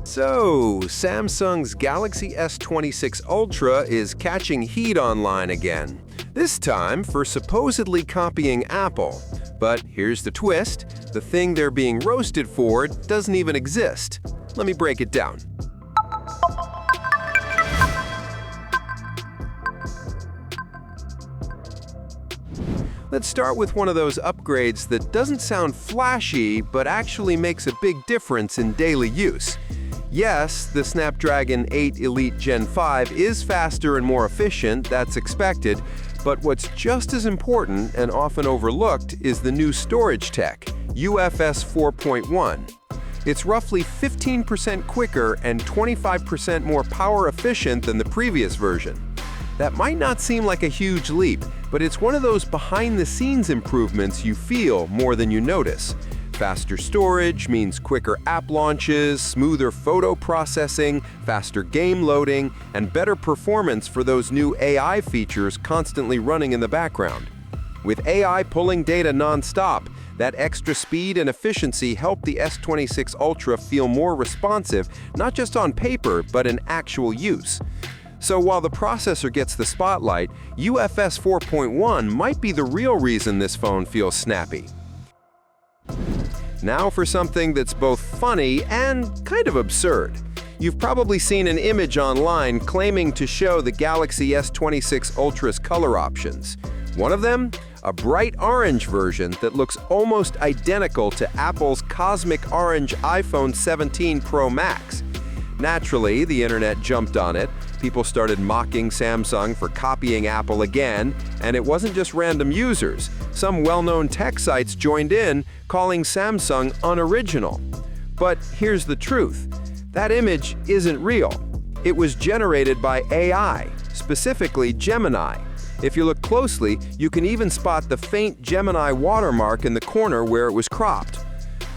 So, Samsung's Galaxy S26 Ultra is catching heat online again. This time for supposedly copying Apple. But here's the twist: the thing they're being roasted for doesn't even exist. Let me break it down. Let's start with one of those upgrades that doesn't sound flashy, but actually makes a big difference in daily use. Yes, the Snapdragon 8 Elite Gen 5 is faster and more efficient, that's expected, but what's just as important and often overlooked is the new storage tech, UFS 4.1. It's roughly 15% quicker and 25% more power efficient than the previous version. That might not seem like a huge leap, but it's one of those behind-the-scenes improvements you feel more than you notice. Faster storage means quicker app launches, smoother photo processing, faster game loading, and better performance for those new AI features constantly running in the background. With AI pulling data non-stop, that extra speed and efficiency help the S26 Ultra feel more responsive, not just on paper, but in actual use. So while the processor gets the spotlight, UFS 4.1 might be the real reason this phone feels snappy. Now for something that's both funny and kind of absurd. You've probably seen an image online claiming to show the Galaxy S26 Ultra's color options. One of them? A bright orange version that looks almost identical to Apple's cosmic orange iPhone 17 Pro Max. Naturally, the internet jumped on it. People started mocking Samsung for copying Apple again, and it wasn't just random users. Some well-known tech sites joined in, calling Samsung unoriginal. But here's the truth: that image isn't real. It was generated by AI, specifically Gemini. If you look closely, you can even spot the faint Gemini watermark in the corner where it was cropped.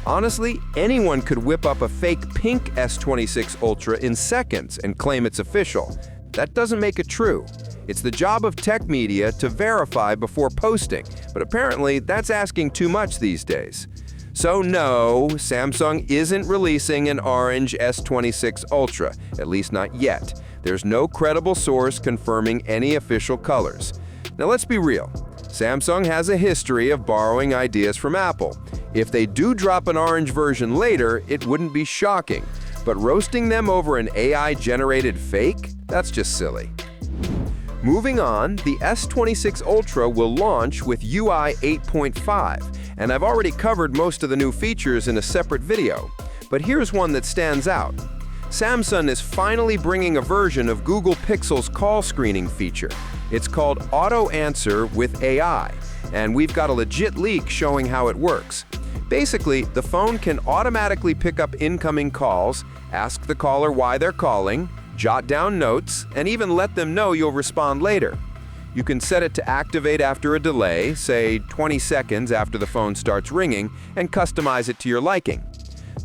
Honestly, anyone could whip up a fake pink S26 Ultra in seconds and claim it's official. That doesn't make it true. It's the job of tech media to verify before posting, but apparently that's asking too much these days. So no, Samsung isn't releasing an orange S26 Ultra, at least not yet. There's no credible source confirming any official colors. Now let's be real. Samsung has a history of borrowing ideas from Apple. If they do drop an orange version later, it wouldn't be shocking. But roasting them over an AI-generated fake? That's just silly. Moving on, the S26 Ultra will launch with UI 8.5, and I've already covered most of the new features in a separate video. But here's one that stands out. Samsung is finally bringing a version of Google Pixel's call screening feature. It's called Auto Answer with AI, and we've got a legit leak showing how it works. Basically, the phone can automatically pick up incoming calls, ask the caller why they're calling, jot down notes, and even let them know you'll respond later. You can set it to activate after a delay, say 20 seconds after the phone starts ringing, and customize it to your liking.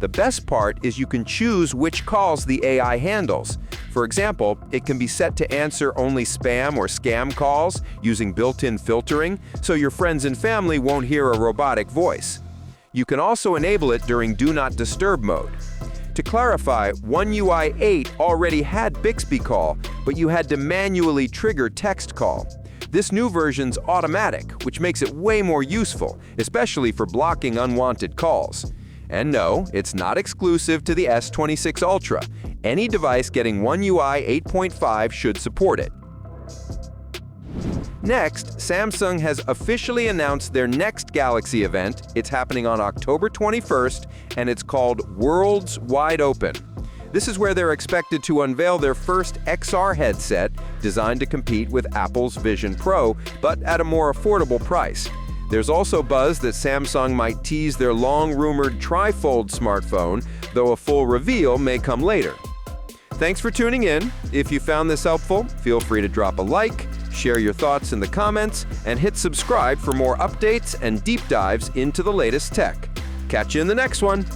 The best part is you can choose which calls the AI handles. For example, it can be set to answer only spam or scam calls using built-in filtering, so your friends and family won't hear a robotic voice. You can also enable it during Do Not Disturb mode. To clarify, One UI 8 already had Bixby Call, but you had to manually trigger Text Call. This new version's automatic, which makes it way more useful, especially for blocking unwanted calls. And no, it's not exclusive to the S26 Ultra. Any device getting One UI 8.5 should support it. Next, Samsung has officially announced their next Galaxy event. It's happening on October 21st, and it's called Worlds Wide Open. This is where they're expected to unveil their first XR headset, designed to compete with Apple's Vision Pro, but at a more affordable price. There's also buzz that Samsung might tease their long-rumored trifold smartphone, though a full reveal may come later. Thanks for tuning in. If you found this helpful, feel free to drop a like, share your thoughts in the comments, and hit subscribe for more updates and deep dives into the latest tech. Catch you in the next one.